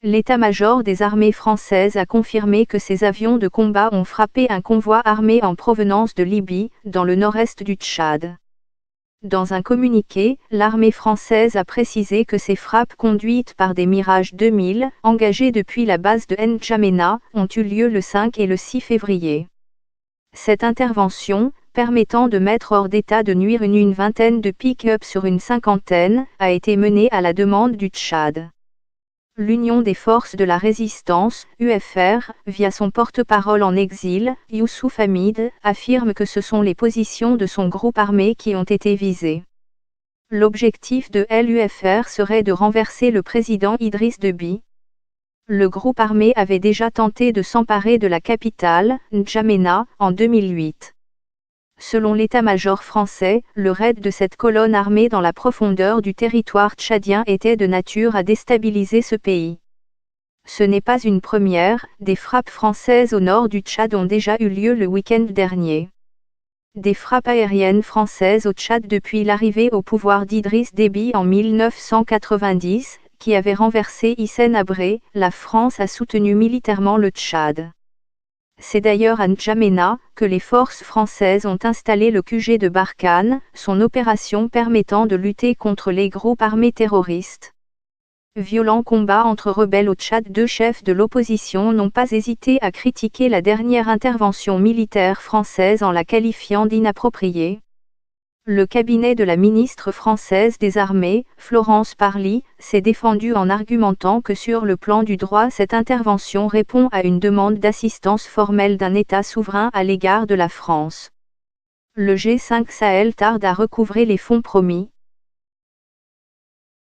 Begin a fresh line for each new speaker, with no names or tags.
L'état-major des armées françaises a confirmé que ses avions de combat ont frappé un convoi armé en provenance de Libye, dans le nord-est du Tchad. Dans un communiqué, l'armée française a précisé que ces frappes conduites par des Mirage 2000, engagées depuis la base de N'Djamena, ont eu lieu le 5 et le 6 février. Cette intervention, permettant de mettre hors d'état de nuire une vingtaine de pick-up sur une cinquantaine, a été menée à la demande du Tchad. L'Union des forces de la résistance, UFR, via son porte-parole en exil, Youssouf Hamid, affirme que ce sont les positions de son groupe armé qui ont été visées. L'objectif de l'UFR serait de renverser le président Idriss Déby. Le groupe armé avait déjà tenté de s'emparer de la capitale, N'Djamena, en 2008. Selon l'état-major français, le raid de cette colonne armée dans la profondeur du territoire tchadien était de nature à déstabiliser ce pays. Ce n'est pas une première, des frappes françaises au nord du Tchad ont déjà eu lieu le week-end dernier. Des frappes aériennes françaises au Tchad depuis l'arrivée au pouvoir d'Idriss Déby en 1990, qui avait renversé Hissène Habré, la France a soutenu militairement le Tchad. C'est d'ailleurs à N'Djamena que les forces françaises ont installé le QG de Barkhane, son opération permettant de lutter contre les groupes armés terroristes. Violents combats entre rebelles au Tchad. Deux chefs de l'opposition n'ont pas hésité à critiquer la dernière intervention militaire française en la qualifiant d'inappropriée. Le cabinet de la ministre française des Armées, Florence Parly, s'est défendu en argumentant que sur le plan du droit cette intervention répond à une demande d'assistance formelle d'un État souverain à l'égard de la France. Le G5 Sahel tarde à recouvrer les fonds promis.